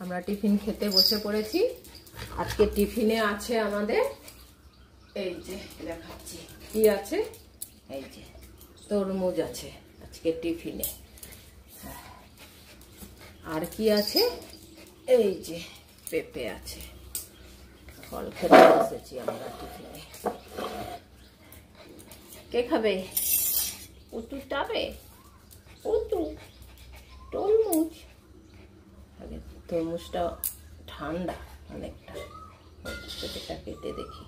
আমরা টিফিন খেতে বসে পড়েছি। আজকে টিফিনে আছে আমাদের এই যে দেখাচ্ছি কি আছে, এই যে তরমুজ আছে আজকে টিফিনে। আর কি আছে, এই যে পেঁপে আছে। ফল খেতে বসেছি আমরা টিফিনে। কে খাবে? পুতু খাবে? পুতু তরমুজ। আগে তরমুজটা ঠান্ডা অনেকটা, পেঁপেটা কেটে দেখি।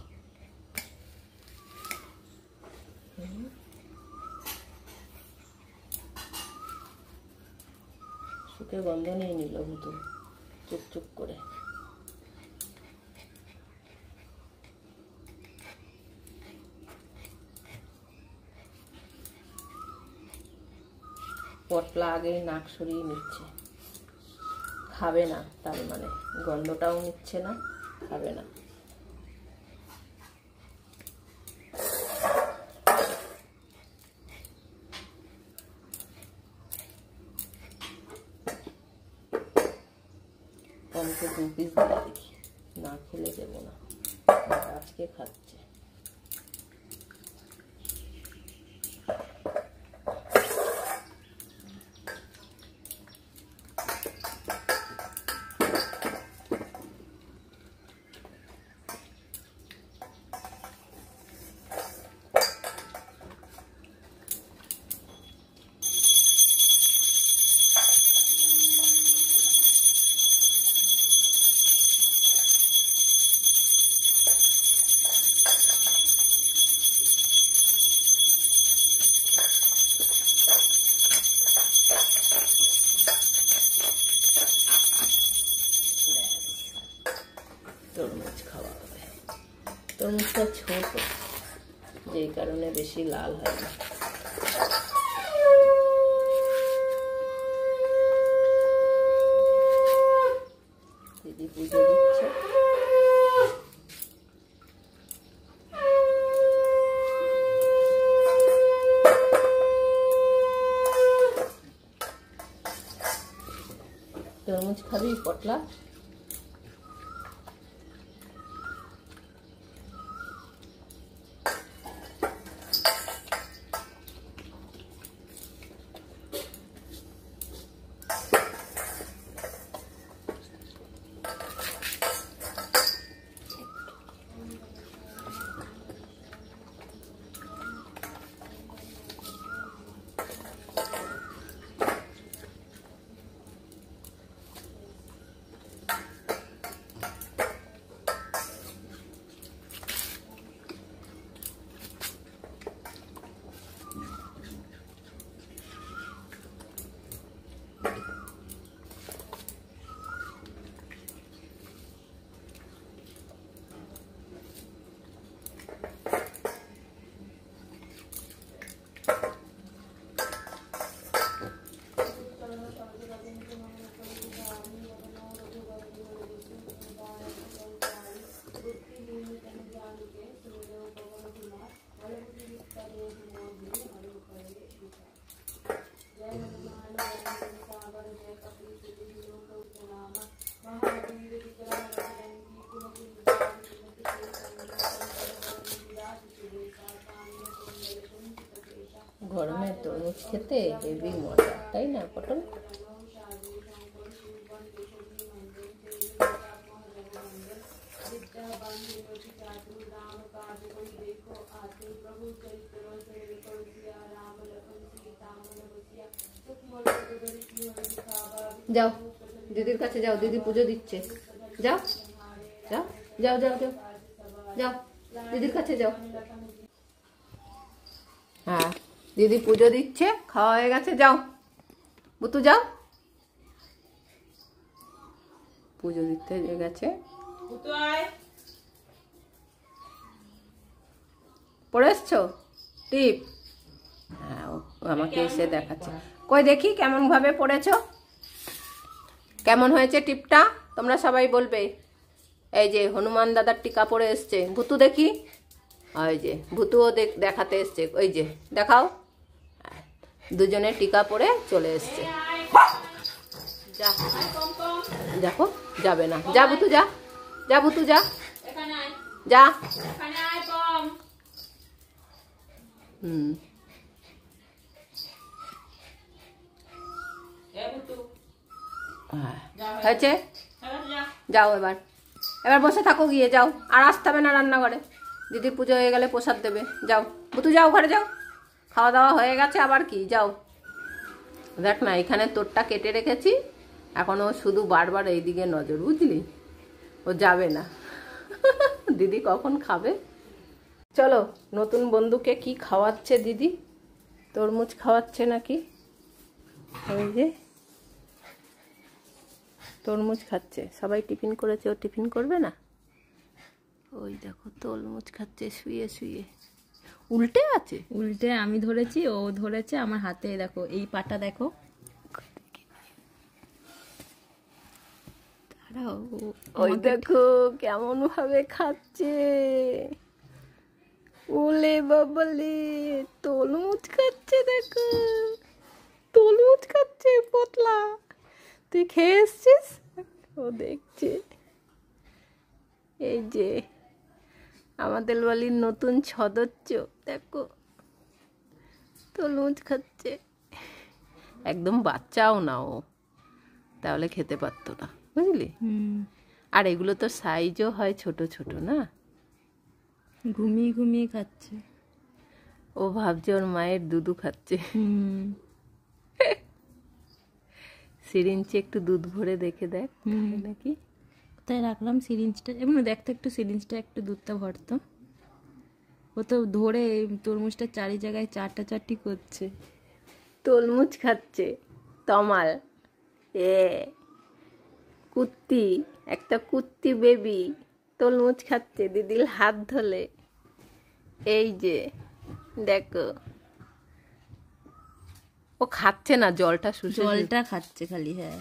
শুকে গন্ধ নিয়ে নিল ভুতু চুপ চুপ করে। পটলা আগেই নাক সরিয়ে নিচ্ছে, খাবে না, তার মানে গন্ধটাও নিচ্ছে না, খাবে না। অল্প 2 পিস দিয়ে দেখি, না খেলে দেবো না, আজকে খাচ্ছে। তরমুজ খাওয়া হবে। তরমুজটা ছোট, যেই কারণে বেশি লাল হয় না। দিদি পুজো দিচ্ছে। তরমুজ খাবি পটলা? গরমে তরমুজ খেতে হেভি মজা, তাই না পটল? যাও দিদির কাছে যাও, দিদি পুজো দিচ্ছে। যাও যাও যাও যাও যাও যাও, দিদির কাছে যাও। হ্যাঁ, দিদি পুজো দিচ্ছে, খাওয়া হয়ে গেছে, যাও বুতু যাও। পুজো দিতে গেছে। পড়ে এসছো টিপ? হ্যাঁ, আমাকে এসে দেখাচ্ছে। কই দেখি কেমন ভাবে পড়েছো, কেমন হয়েছে টিপটা, তোমরা সবাই বলবে। এই যে হনুমান দাদার টিকা পড়ে এসছে, ভুতু দেখি। ওই যে ভুতুও দেখাতে এসছে, ওই যে দেখাও। দুজনে টিকা পরে চলে এসছে। যা দেখো যাবে না, যা বুতু যা, যা বুতু যা, যা। হয়েছে, যাও এবার, এবার বসে থাকো গিয়ে, যাও আর আসতে হবে না রান্নাঘরে। দিদির পুজো হয়ে গেলে প্রসাদ দেবে, যাও বুতু যাও ঘরে যাও, খাওয়া দাওয়া হয়ে গেছে আবার কি, যাও। দেখ না এখানে তোরটা কেটে রেখেছি, এখনো শুধু বারবার এইদিকে নজর, বুঝলি, ও যাবে না। দিদি কখন খাবে। চলো নতুন বন্ধুকে কি খাওয়াচ্ছে দিদি, তরমুজ খাওয়াচ্ছে নাকি, ওই যে তরমুজ খাচ্ছে। সবাই টিফিন করেছে, ও টিফিন করবে না, ওই দেখো তরমুজ খাচ্ছে শুয়ে শুয়ে, উল্টে আছে, উল্টে আমি ধরেছি, ও ধরেছে আমার হাতে, দেখো এই পাটা দেখো, ওই দেখো কেমন ভাবে খাচ্ছে, ওলে বাবালে তরমুজ খাচ্ছে, দেখো তরমুজ খাচ্ছে পতলা। তুই খেয়ে এসছিস, ও দেখছে। এই যে আমাদের বাড়ির নতুন সদস্য, দেখো তরমুজ খাচ্ছে, একদম বাচ্চাও না ও, তাহলে খেতে পারতো না, বুঝলি। আর এগুলো তো সাইজও হয় ছোট ছোট না, ঘুমিয়ে ঘুমিয়ে খাচ্ছে। ও ভাবছে ওর মায়ের দুধু খাচ্ছে। সিরিঞ্জে একটু দুধ ভরে দেখে দেখ নাকি। কোথায় রাখলাম সিরিঞ্জটা, এমনি দেখতো একটু সিরিঞ্জটা, একটু দুধটা ভরতো। ও তো ধরে তরমুজটা চারি জায়গায় চাটি করছে। তরমুজ খাচ্ছে তমাল, কুত্তি, একটা কুত্তি বেবি তরমুজ খাচ্ছে দিদির হাত ধরে। এই যে দেখো, ও খাচ্ছে না, জলটা শুষে, জলটা খাচ্ছে খালি। হ্যাঁ,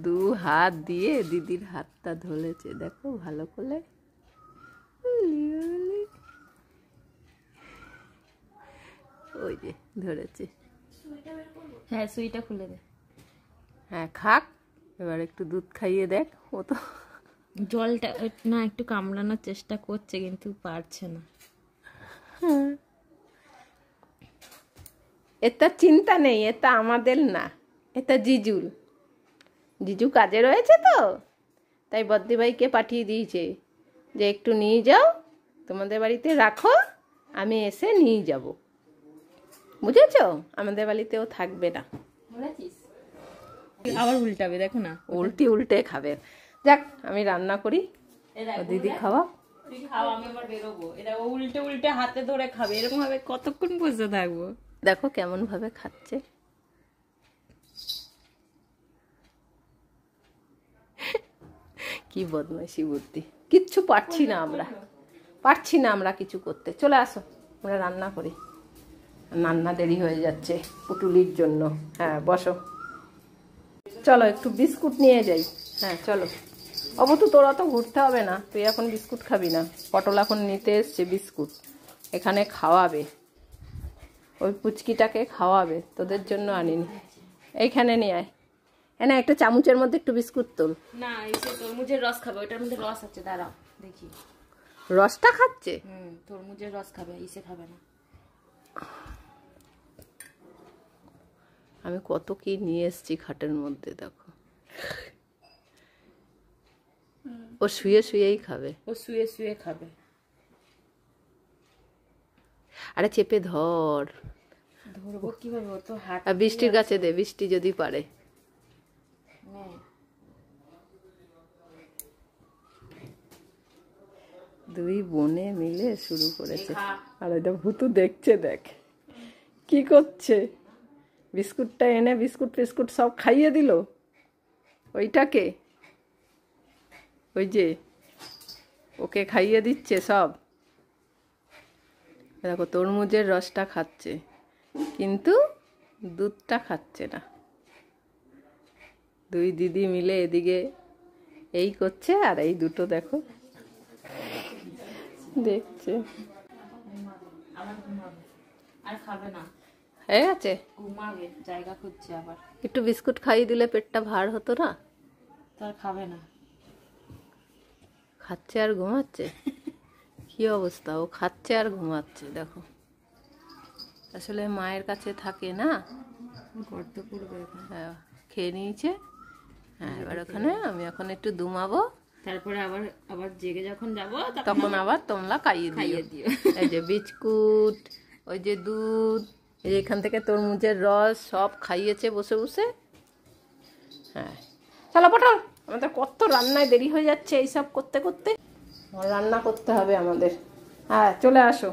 দু হাত দিয়ে দিদির হাতটা ধরেছে, দেখো ভালো করে। ওই যে ধরেছে। হ্যাঁ সুইটা খুলে দে। হ্যাঁ খাক, এবার একটু দুধ খাইয়ে দেখ। ও তো জলটা না একটু কামড়ানোর চেষ্টা করছে কিন্তু পারছে না। এটা চিন্তা নেই, এটা আমাদের না, এটা জিজুর। জিজু কাজে রয়েছে তো, তাই বদ্দি ভাইকে পাঠিয়ে দিয়েছে যে একটু নিয়ে যাও, তোমাদের বাড়িতে রাখো, আমি এসে নিয়ে যাব। বুঝেছো, আমাদের বাড়িতেও থাকবে না। আবার উল্টাবে, দেখো না, উল্টে খাবে। যাক আমি রান্না করি, দিদি খাওয়া। আমি আবার বেরোবো। এটা উল্টে উল্টে হাতে ধরে খাবে, এরকম ভাবে কতক্ষণ বসে থাকবো। দেখো কেমন ভাবে খাচ্ছে। কি বদমাইশি বুদ্ধি, কিচ্ছু পারছি না আমরা কিছু করতে। চলে আসো আমরা রান্না করি, রান্না দেরি হয়ে যাচ্ছে পুটুলির জন্য। হ্যাঁ বসো, চলো একটু বিস্কুট নিয়ে যাই। হ্যাঁ চলো। অবতু তোরা তো ঘুরতে হবে না, তুই এখন বিস্কুট খাবি না, পটল এখন নিতে এসছে বিস্কুট, এখানে খাওয়াবে, ওই পুচকিটাকে খাওয়াবে, তোদের জন্য আনিনি। এইখানে নিয়ে আয়, না একটা চামচের মধ্যে একটু বিস্কুট তোল। না এসে তরমুজের রস খাবে, ওটার মধ্যে রস আছে, দাঁড়াও দেখি। রসটা খাচ্ছে? তরমুজের রস খাবে, ইসে খাবে না। আমি কত কি নিয়ে এসছি খাটের মধ্যে, দেখো। ও শুয়ে শুয়েই খাবে, ও শুয়ে শুয়ে খাবে। আরে চেপে ধর। ধরবো কিভাবে, ও তো হাত। আর বৃষ্টির কাছে দে, বৃষ্টি যদি পারে। দুই বোনে মিলে শুরু করেছে। আর এটা ভুতু দেখছে, দেখ কি করছে। বিস্কুটটা এনে বিস্কুট ফিস্কুট সব খাইয়ে দিল ওইটাকে, ওই যে ওকে খাইয়ে দিচ্ছে সব। দেখো তরমুজের রসটা খাচ্ছে কিন্তু দুধটা খাচ্ছে না। দুই দিদি মিলে এদিকে এই করছে, আর এই দুটো দেখো দেখছে। আর খাবে না, হয়ে গেছে, ঘুমাবে, জায়গা খুঁজছে আবার। একটু বিস্কুট খাইয়ে দিলে পেটটা ভার হতো না। তার খাবে না, খাচ্ছে আর ঘুমাচ্ছে। কি অবস্থা, ও খাচ্ছে আর ঘুমাচ্ছে দেখো। আসলে মায়ের কাছে থাকে না। গর্ত করবে এখন। হ্যাঁ, খেয়ে নিয়েছে। হ্যাঁ, এবার ওখানে আমি এখন একটু দুমাবো, তারপরে আবার আবার জেগে যখন যাব তখন আবার তোমরা খাইয়ে দিও। এই যে বিস্কুট, ওই যে দুধ, এই যে এখান থেকে তরমুজের রস সব খাইয়েছে বসে বসে। হ্যাঁ, চলো পটল, আমাদের কত রান্নায় দেরি হয়ে যাচ্ছে এইসব করতে করতে। রান্না করতে হবে আমাদের। হ্যাঁ, চলে আসো।